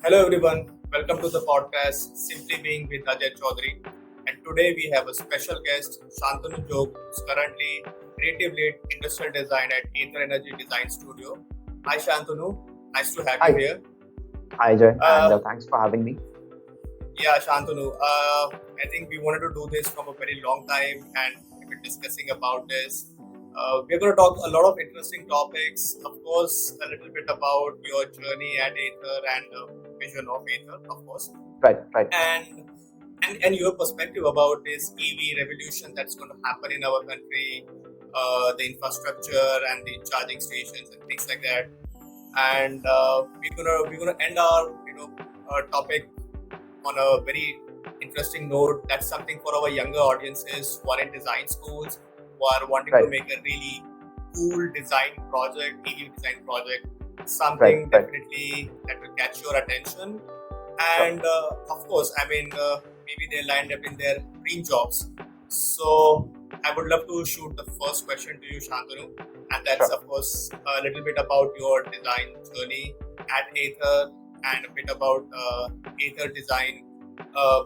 Hello everyone, welcome to the podcast Simply Being with Ajay Choudhary. And today we have a special guest, Shantanu Jog, who's currently Creative Lead Industrial Design at Ather Energy Design Studio. Hi Shantanu, nice to have you Hi, here. hi Ajay, and Uh, thanks for having me. yeah, Shantanu, I think we wanted to do this from a very long time and we've been discussing about this. We're going to talk a lot of interesting topics, of course, a little bit about your journey at Ather and the vision of Ather, of course. Right, right, and and your perspective about this EV revolution that's going to happen in our country, the infrastructure and the charging stations and things like that. And we're gonna end our topic on a very interesting note. That's something for our younger audiences who are in design schools, who are wanting to right, make a really cool design project, EV design project. right, Something right. definitely that will catch your attention Sure, and of course, maybe they lined up in their dream jobs. So I would love to shoot the first question to you, Shantanu, and that's sure. of course a little bit about your design journey at Ather and a bit about Ather design, uh,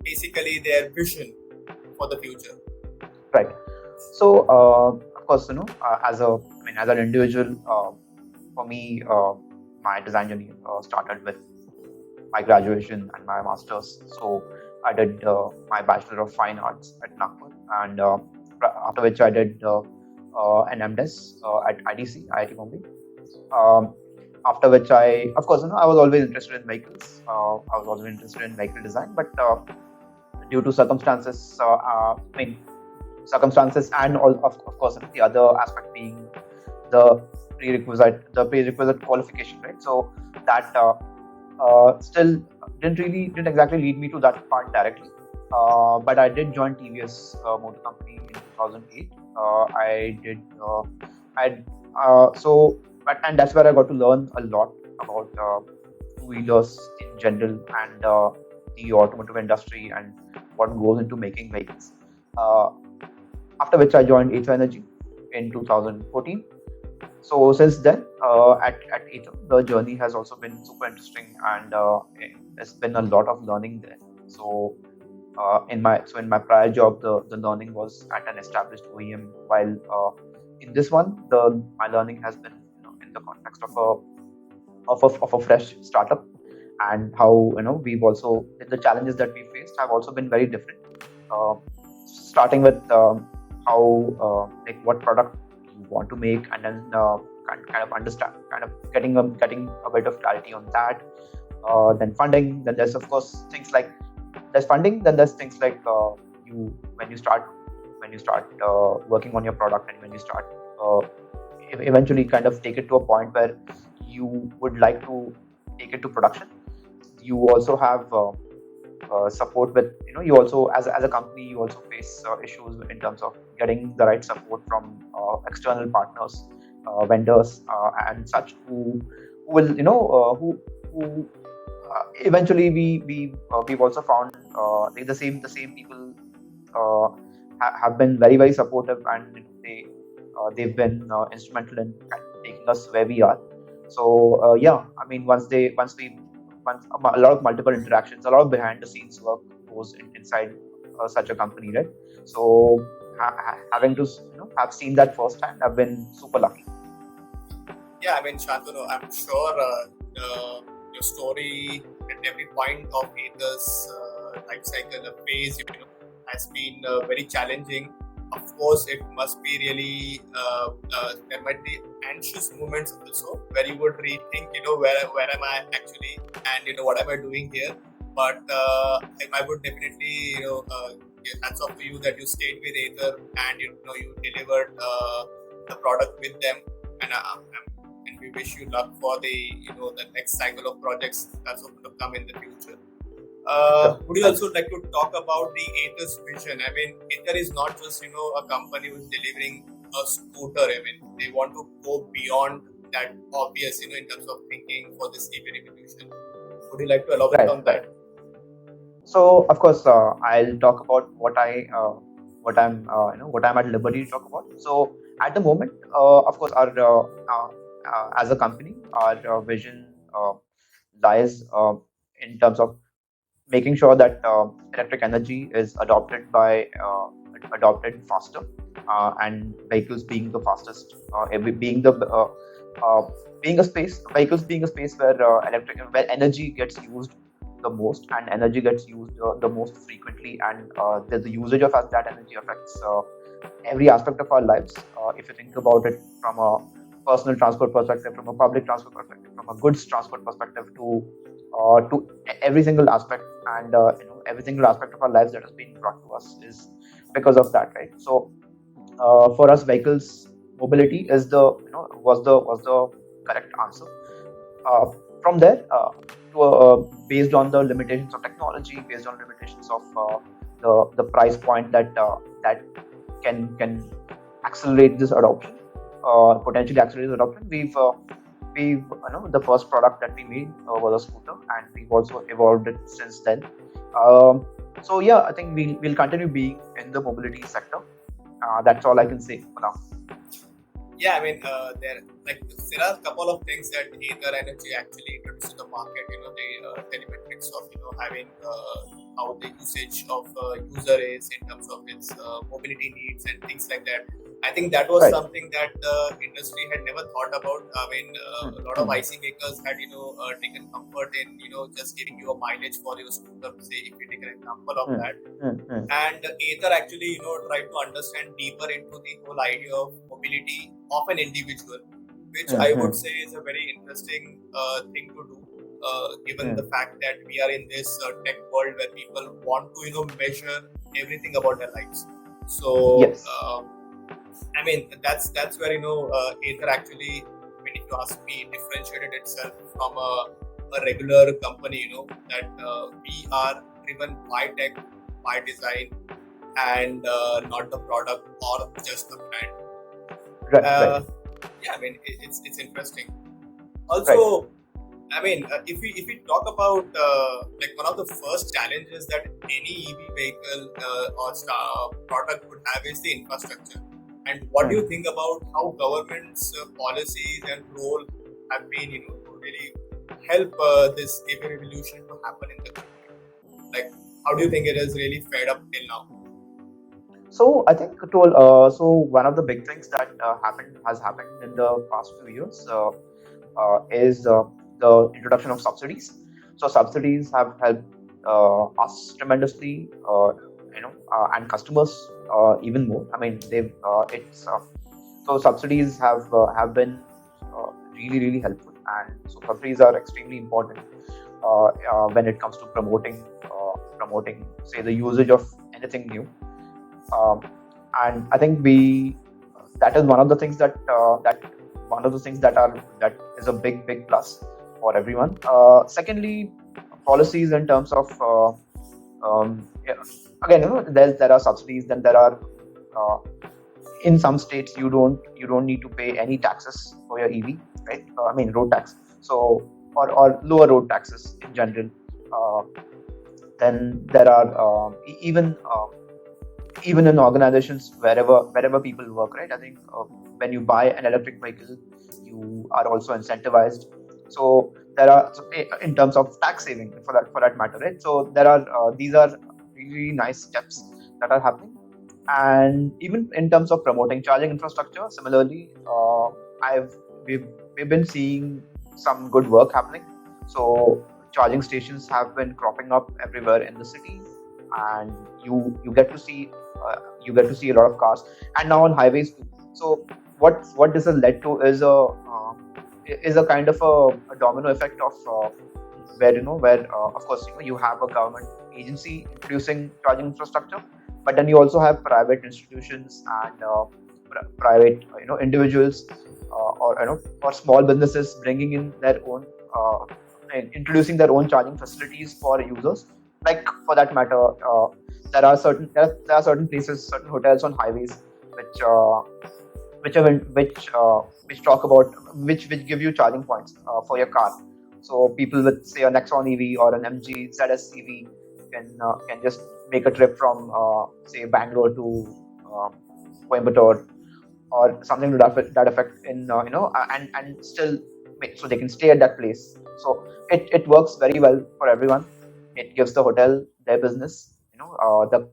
basically their vision for the future. Right. So, of course, as an individual, for me, my design journey started with my graduation and my master's. So, I did my Bachelor of Fine Arts at Nagpur, and after which I did an MDes at IDC, IIT Bombay. Um, After which of course, I was always interested in vehicles. I was always interested in vehicle design, but due to circumstances, circumstances, and all of course, the other aspect being the prerequisite qualification, right? So that still didn't exactly lead me to that part directly. But I did join TVS Motor Company in 2008. I did. I so and that's where I got to learn a lot about two-wheelers in general and the automotive industry and what goes into making vehicles. Uh, After which I joined Ather Energy in 2014. So since then, at Ather, the journey has also been super interesting, and there's been a lot of learning there. So in my prior job, the learning was at an established OEM, while in this one, the my learning has been in the context of a fresh startup, and how we've also the challenges that we faced have also been very different. Uh, Starting with how like what product you want to make, and then kind of understand, kind of getting a bit of clarity on that. Then funding. Then there's of course things like there's funding. Then there's things like you when you start working on your product, and when you start uh, eventually kind of take it to a point where you would like to take it to production. You also have support with you also as a company you also face issues in terms of getting the right support from external partners, vendors, and such who will who eventually we've also found the same people uh, have been very supportive, and they've been instrumental in kind of taking us where we are. So yeah, I mean, once a lot of multiple interactions, a lot of behind the scenes work goes inside such a company, right? So having to have seen that firsthand, I've been super lucky. Yeah, Shantanu, I'm sure your story at every point of Ather's life cycle, the phase, has been very challenging. Of course, it must be really, there might be anxious moments also where you would rethink, where am I actually and, what am I doing here? But I would definitely, give hats off to you that you stayed with Ather and, you delivered the product with them. And and we wish you luck for the next cycle of projects that's going to come in the future. Sure, Would you thanks. also like to talk about the Ather's vision? Ather is not just a company who's delivering a scooter. They want to go beyond that obvious, in terms of thinking for this EV revolution. Would you like to elaborate Right, on right. that? So of course, I'll talk about what I'm at liberty to talk about. So at the moment, of course, our as a company, our vision lies in terms of making sure that electric energy is adopted faster, and vehicles being the fastest, being the vehicles being a space where where energy gets used the most, and energy gets used the most frequently, and the usage of that energy affects every aspect of our lives. If you think about it from a personal transport perspective, from a public transport perspective, from a goods transport perspective, to every single aspect, and every single aspect of our lives that has been brought to us is because of that, right? So for us, vehicles mobility is the was the correct answer. Uh, from there, based on the limitations of technology, based on limitations of the price point that can accelerate this adoption, potentially accelerate the adoption, we've the first product that we made was a scooter, and we've also evolved it since then. So yeah, I think we'll continue being in the mobility sector. That's all I can say for now. Yeah, I mean, there are a couple of things that Ather Energy actually introduced to the market. The telemetrics of having how the usage of user is in terms of its mobility needs and things like that. I think that was Right. something that the industry had never thought about. I mean, a lot of IC makers had taken comfort in just giving you a mileage for your scooter. Say, if you take an example of that. And Ather actually, tried to understand deeper into the whole idea of mobility of an individual, which I would say is a very interesting thing to do, given the fact that we are in this tech world where people want to, measure everything about their lives. So, Yes. I mean, that's where Ather actually, I mean, if you ask me, differentiated itself from a regular company. That we are driven by tech, by design, and not the product or just the brand. Right. Yeah, I mean, it's interesting. Right. Also, I mean, if we talk about like one of the first challenges that any EV vehicle or product would have is the infrastructure. And what do you think about how government's policies and role have been, to really help this EV revolution to happen in the country? Like, how do you think it has really fared up till now? So I think so one of the big things that has happened in the past few years is the introduction of subsidies. So subsidies have helped us tremendously, and customers even more. I mean, they've it's so subsidies have been really helpful, and so subsidies are extremely important when it comes to promoting, say, the usage of anything new. And I think that is one of the things that that is a big plus for everyone. Secondly, policies in terms of yeah, again, there are subsidies, then there are in some states you don't need to pay any taxes for your EV, right? I mean, road tax, so or lower road taxes in general. Then there are even in organizations wherever people work, right? I think when you buy an electric vehicle, you are also incentivized. So there are, in terms of tax saving for that matter, right? So there are these are really nice steps that are happening. And even in terms of promoting charging infrastructure, similarly, we've been seeing some good work happening. So charging stations have been cropping up everywhere in the city, and you get to see a lot of cars, and now on highways too. So what this has led to is a kind of a domino effect of where of course you have a government agency introducing charging infrastructure, but then you also have private institutions and private individuals, or small businesses bringing in their own and introducing their own charging facilities for users. Like, for that matter, there are certain places, certain hotels on highways which talk about which give you charging points for your car. So people with, say, a Nexon EV or an MG ZS EV can just make a trip from say Bangalore to Coimbatore or something to that effect in and still so they can stay at that place. So it works very well for everyone. It gives the hotel their business, the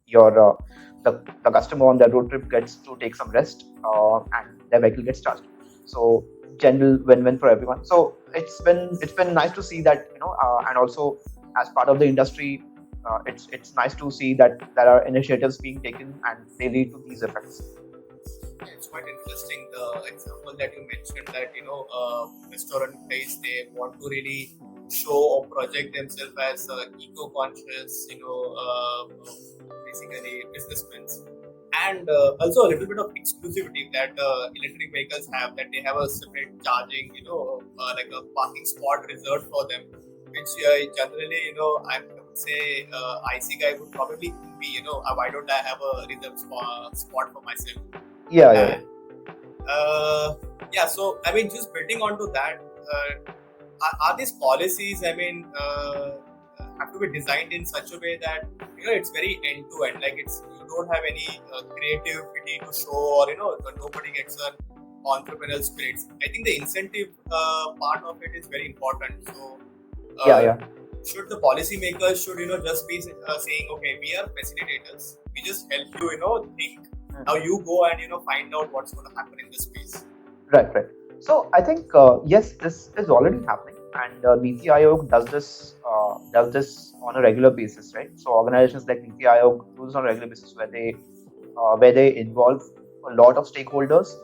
your the customer on their road trip gets to take some rest, and their vehicle gets charged. So general win-win for everyone. So it's been nice to see that, and also as part of the industry, it's nice to see that there are initiatives being taken and they lead to these effects. It's quite interesting the example that you mentioned that restaurant place they want to really show or project themselves as eco-conscious, basically businessmen, and also a little bit of exclusivity that electric vehicles have, that they have a separate charging, like a parking spot reserved for them, which generally, I would say IC guy would probably be, why don't I have a reserved spot for myself? Yeah. So I mean, just building onto that, are these policies, I mean, have to be designed in such a way that it's very end to end, like you don't have any creativity to show, or nobody gets an entrepreneurial spirit. I think the incentive part of it is very important. So should the policymakers just be saying, okay, we are facilitators, we just help you think. Now you go and find out what's going to happen in this space. Right. So I think yes, this is already happening, and Niti Aayog does this on a regular basis, right? So organizations like Niti Aayog do this on a regular basis, where they involve a lot of stakeholders,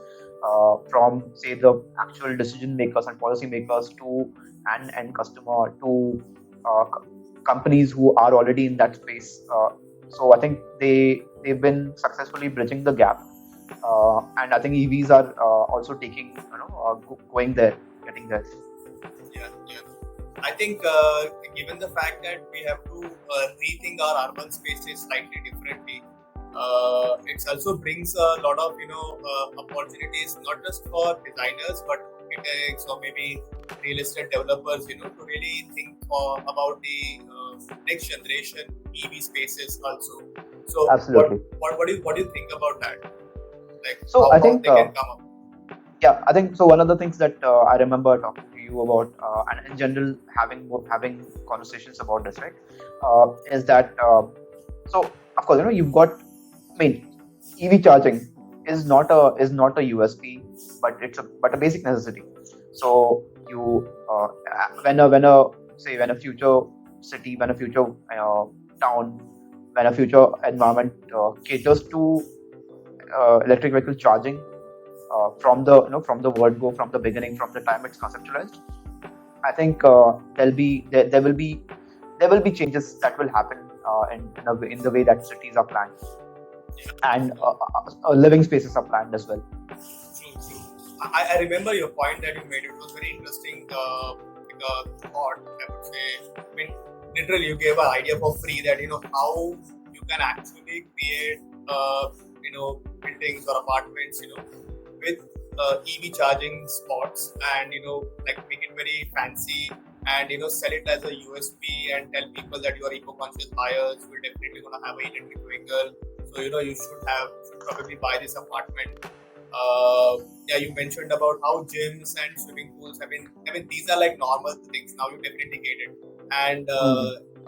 from say the actual decision makers and policy makers to an end customer to companies who are already in that space. So I think they've been successfully bridging the gap, and I think EVs are also taking, going there, getting there. Yeah. I think given the fact that we have to rethink our urban spaces slightly differently, it also brings a lot of opportunities, not just for designers but architects or maybe real estate developers, to really think about the next generation EV spaces also. So absolutely. What do you think about that? Like, so I think they can come up? Yeah, I think so. One of the things that I remember talking to you about, and in general having conversations about this, right, is that so of course you've got. I mean, EV charging is not a USP, but it's a basic necessity. So you when a future city, when a future town, when a future environment caters to electric vehicle charging, from the word go, from the beginning, from the time it's conceptualized, I think there will be changes that will happen in the way that cities are planned, and living spaces are planned as well. True. I remember your point that you made. It was very interesting. Thought, I would say. I mean, literally, you gave an idea for free that how you can actually create buildings or apartments with EV charging spots, and like make it very fancy, and sell it as a USP and tell people that you are eco-conscious buyers. You're definitely going to have an electric vehicle, so you should probably buy this apartment. You mentioned about how gyms and swimming pools. I mean these are like normal things. Now you definitely get it, and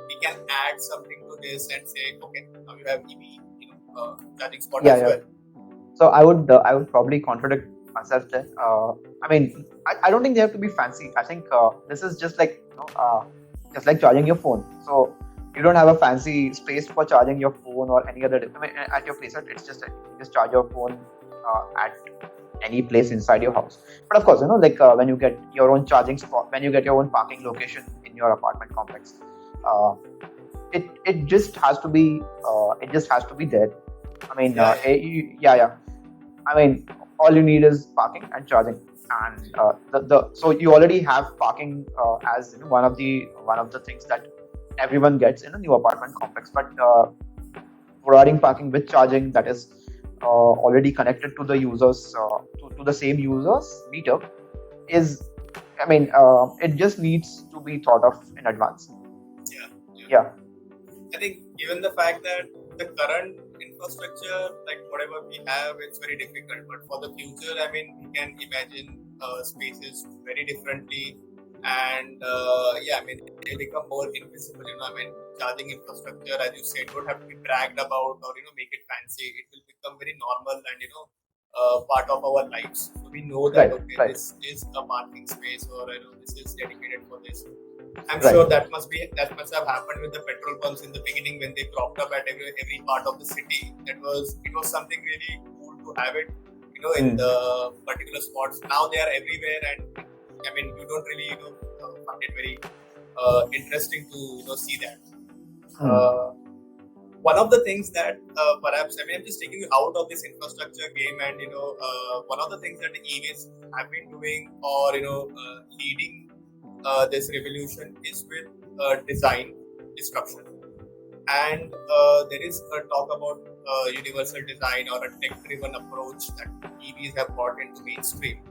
we can add something to this and say, okay, now you have EV, charging spot as well. So I would probably contradict myself there. I mean, I don't think they have to be fancy. I think this is just like just like charging your phone. So you don't have a fancy space for charging your phone or any other. I mean, at your place, it's just like you just charge your phone at any place inside your house. But of course, like when you get your own charging spot, when you get your own parking location in your apartment complex, it just has to be there. I mean, I mean, all you need is parking and charging, and so you already have parking as one of the things that everyone gets in a new apartment complex. But providing parking with charging that is already connected to the users, to the same users meter, is, I mean, it just needs to be thought of in advance. Yeah. I think given the fact that the current infrastructure, like whatever we have, it's very difficult. But for the future, I mean, we can imagine spaces very differently, and yeah, I mean they become more invisible. I mean charging infrastructure, as you said, don't have to be bragged about or make it fancy. It will become very normal and part of our lives. So we know that Right, okay, right, this is a parking space, or this is dedicated for this. I'm right. sure that must have happened with the petrol pumps in the beginning when they cropped up at every part of the city. It was something really cool to have it, in Mm, the particular spots. Now they are everywhere, and I mean you don't really find it very interesting to see that. mm. Uh, One of the things that perhaps I mean I'm just taking you out of this infrastructure game, and one of the things that the EVs have been doing, or leading this revolution is with design disruption, and there is a talk about universal design or a tech-driven approach that EVs have brought into mainstream.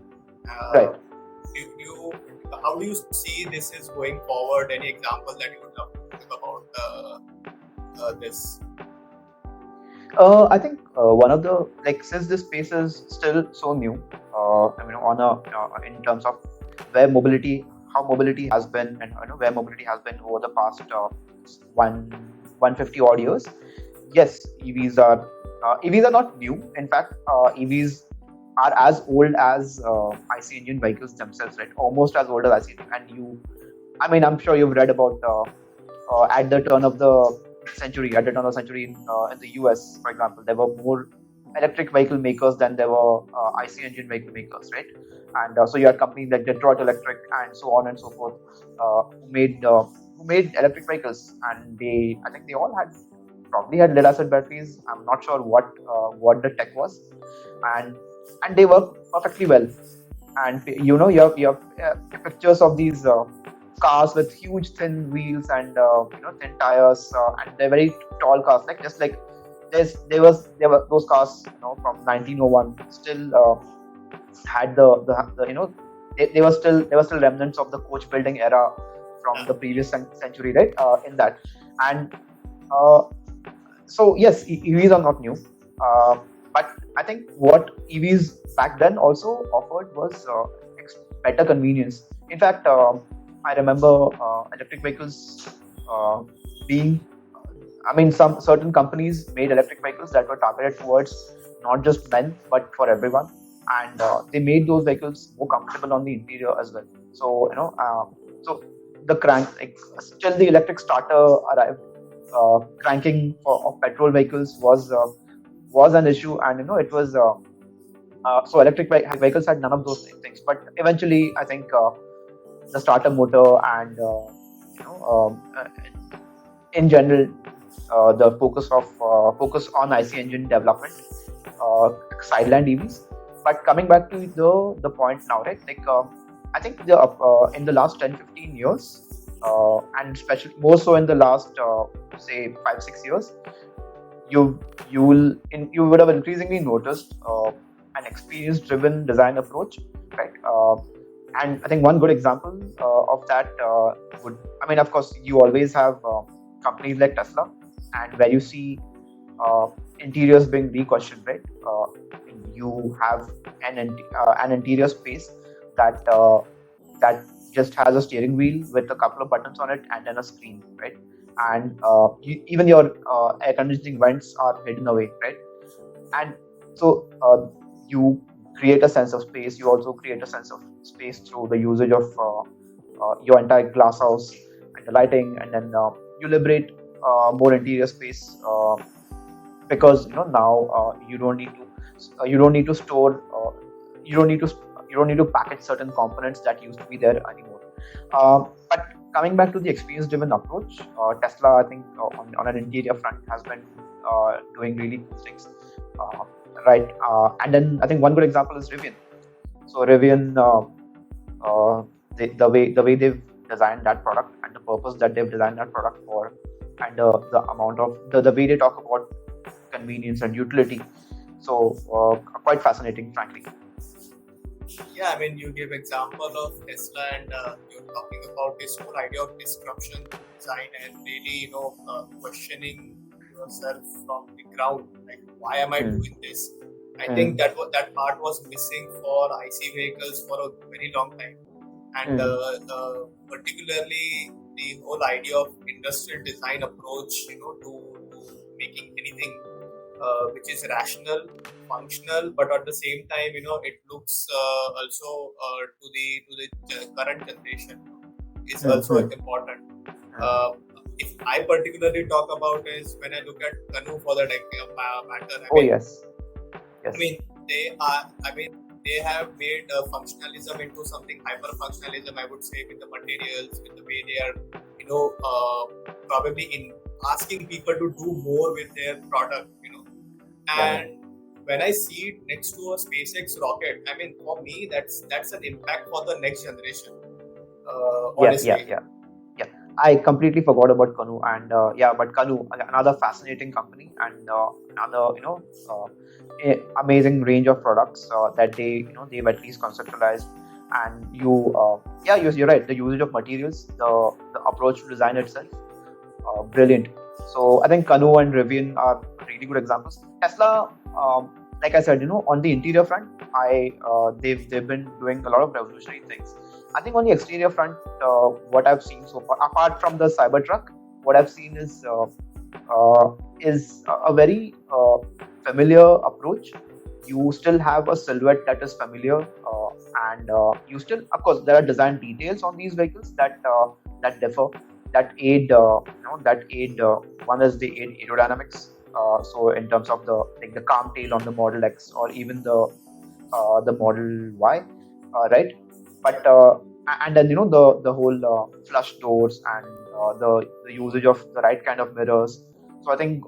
Right. Uh, how do you see this is going forward? Any examples that you would love to give about this? I think one of the since this space is still so new, I mean in terms of where mobility, how mobility has been, and where mobility has been over the past one 150 odd years. Yes, EVs are not new. In fact, EVs are as old as IC engine vehicles themselves, right? Almost as old as IC engine. And I mean, I'm sure you've read about at the turn of the century in the US, for example, there were more electric vehicle makers than there were IC engine vehicle makers, right? And so you had companies like Detroit Electric and so on and so forth, who made electric vehicles, and I think they all probably had lead acid batteries. I'm not sure what the tech was, and they work perfectly well. And you have pictures of these cars with huge thin wheels and thin tires, and they're very tall cars, just like there were those cars from 1901 still had the they were still remnants of the coach building era from the previous century, right? In that. And so yes, EVs are not new, but I think what EVs back then also offered was better convenience. In fact, I remember electric vehicles being. I mean, some certain companies made electric vehicles that were targeted towards not just men but for everyone, and they made those vehicles more comfortable on the interior as well. So so the still the electric starter arrived. Cranking of petrol vehicles was an issue, and it was so electric vehicles had none of those things. But eventually, I think the starter motor and you know in general the focus on IC engine development sidelined EVs. But coming back to the point now, right? I think in the last 10-15 years, and especially more so in the last say 5-6 years, you would have increasingly noticed an experience-driven design approach, right? And I think one good example of that would, I mean, of course, you always have companies like Tesla, and where you see uh, interiors being re-questioned, right? You have an interior space that just has a steering wheel with a couple of buttons on it and then a screen, right? And even your air conditioning vents are hidden away, right? And so you create a sense of space. You also create a sense of space through the usage of your entire glass house and the lighting, and then you liberate more interior space because now you don't need to store you don't need to you don't need to package certain components that used to be there anymore. But coming back to the experience driven approach, Tesla, I think on an interior front has been doing really cool things, uh, right? And then I think one good example is Rivian. So Rivian, the way they've designed that product and the purpose that they've designed that product for, and the amount of the way they talk about convenience and utility, so quite fascinating, frankly. Yeah, I mean, you give example of Tesla, and you're talking about this whole idea of disruption design, and really, questioning yourself from the ground, like why am I Hmm. doing this? I think that part was missing for IC vehicles for a very long time, and particularly the whole idea of industrial design approach, to making anything which is rational, functional, but at the same time, it looks also to the current generation is also important. Uh, if I particularly talk about is when I look at Canoe for that matter. Oh yes. I mean, they are. I mean, they have made functionalism into something hyper functionalism. I would say with the materials, with the way they are, probably in asking people to do more with their product. And when I see it next to a SpaceX rocket, I mean, for me, that's an impact for the next generation. Honestly. Yeah. I completely forgot about Canoe, and but Canoe, another fascinating company, and another amazing range of products that they've at least conceptualized. And you're right. The usage of materials, the approach to design itself, brilliant. So I think Canoe and Rivian are really good examples. Tesla, like I said, on the interior front, they've been doing a lot of revolutionary things. I think on the exterior front, what I've seen so far, apart from the Cybertruck, what I've seen is a very familiar approach. You still have a silhouette that is familiar, and you still, of course, there are design details on these vehicles that differ, that aid. One is the aid aerodynamics. So in terms of the calm tail on the Model X or even the Model Y, right? But and then the whole flush doors and the usage of the right kind of mirrors. So I think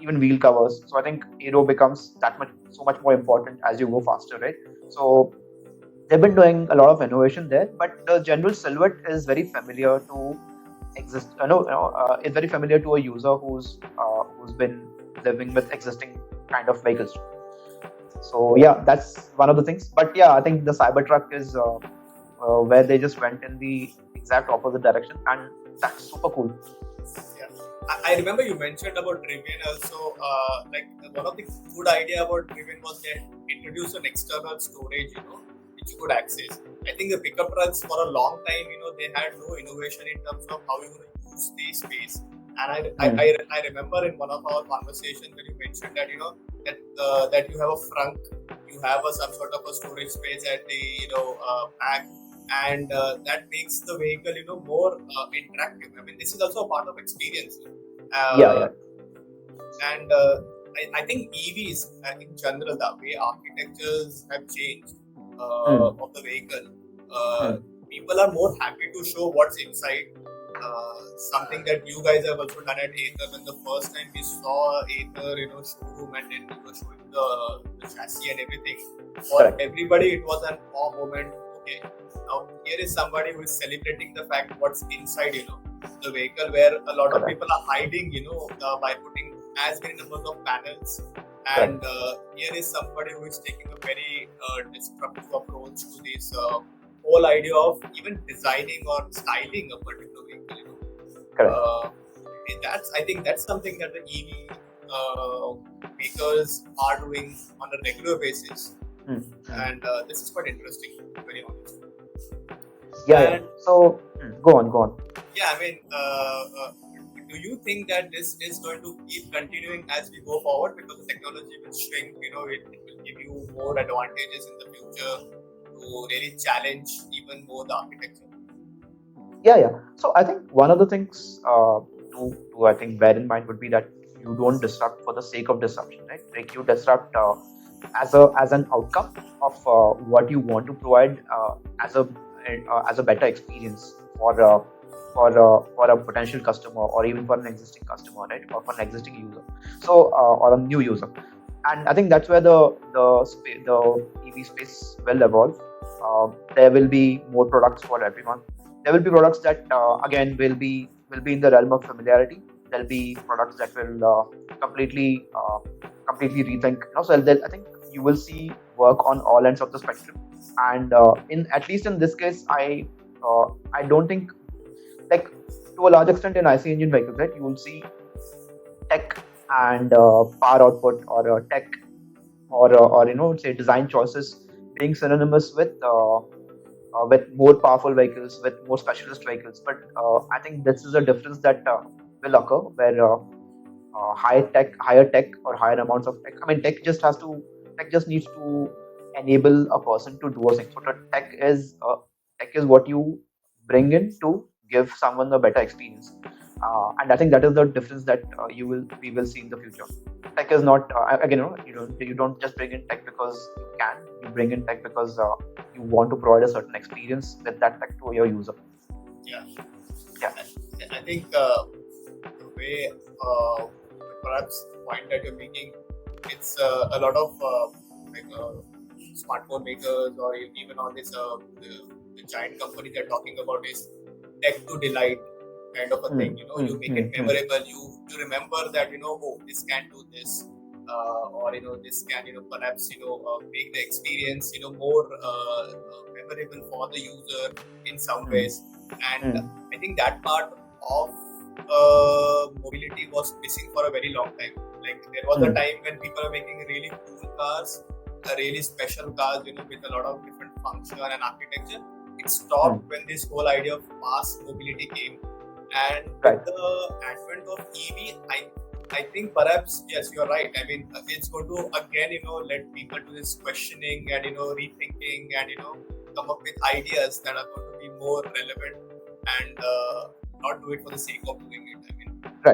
even wheel covers. So I think aero becomes so much more important as you go faster, right? So they've been doing a lot of innovation there, but the general silhouette is very familiar to it's very familiar to a user who's been living with existing kind of vehicles. So yeah, that's one of the things. But yeah, I think the Cybertruck is where they just went in the exact opposite direction, and that's super cool. Yeah, I remember you mentioned about Rivian also. Like one of the good idea about Rivian was they introduced an external storage, which you could access. I think the pickup trucks for a long time, they had no innovation in terms of how you're going to use the space. And I remember in one of our conversations when you mentioned that that you have a frunk, you have some sort of a storage space at the back, and that makes the vehicle more interactive. I mean, this is also a part of experience. And I think EVs in general, the way architectures have changed of the vehicle, people are more happy to show what's inside. Something that you guys have also done at Ather. When the first time we saw Ather, showroom, and then you were showing the chassis and everything. For everybody, it was an awe moment. Okay, now here is somebody who is celebrating the fact what's inside, the vehicle, where a lot of people are hiding, by putting as many numbers of panels. And here is somebody who is taking a very disruptive approach to this whole idea of even designing or styling a particular vehicle. I think that's something that the EV makers are doing on a regular basis, and this is quite interesting, to be very honest. So go on. Yeah, I mean, do you think that this is going to keep continuing as we go forward, because the technology will shrink? It will give you more advantages in the future to really challenge even more the architecture. So I think one of the things to I think bear in mind would be that you don't disrupt for the sake of disruption, right? Like you disrupt as an outcome of what you want to provide as a better experience for a potential customer, or even for an existing customer, right? Or for an existing user, so or a new user. And I think that's where the EV space will evolve. There will be more products for everyone. There will be products that again will be in the realm of familiarity. There'll be products that will completely rethink. So I think you will see work on all ends of the spectrum. And at least in this case, I don't think, like, to a large extent in IC engine vehicles, right, you will see tech and power output, or tech or say design choices being synonymous with more powerful vehicles, with more specialist vehicles. But I think this is a difference that will occur where higher tech or higher amounts of tech. I mean, tech just needs to enable a person to do a thing. So tech is what you bring in to give someone a better experience. And I think that is the difference that we will see in the future. Tech is not again, you don't just bring in tech because you can. You bring in tech because you want to provide a certain experience with that tech to your user. Yeah. Yeah. I think the way perhaps the point that you're making, it's a lot of smartphone makers or even on this the giant company they're talking about is tech to delight kind of a thing. You make it memorable. You remember that oh, this can do this, or this can perhaps make the experience more memorable for the user in some ways. And I think that part of mobility was missing for a very long time. Like there was a time when people were making really cool cars, really special cars, with a lot of different function and architecture. It stopped when this whole idea of mass mobility came, and with the advent of EV, I think perhaps yes, you're right. I mean, it's going to again let people do this questioning and rethinking and come up with ideas that are going to be more relevant and not do it for the sake of doing it. I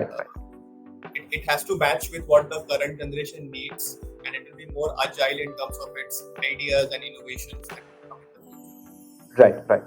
mean, it has to match with what the current generation needs, and it will be more agile in terms of its ideas and innovations that come in the future. Right.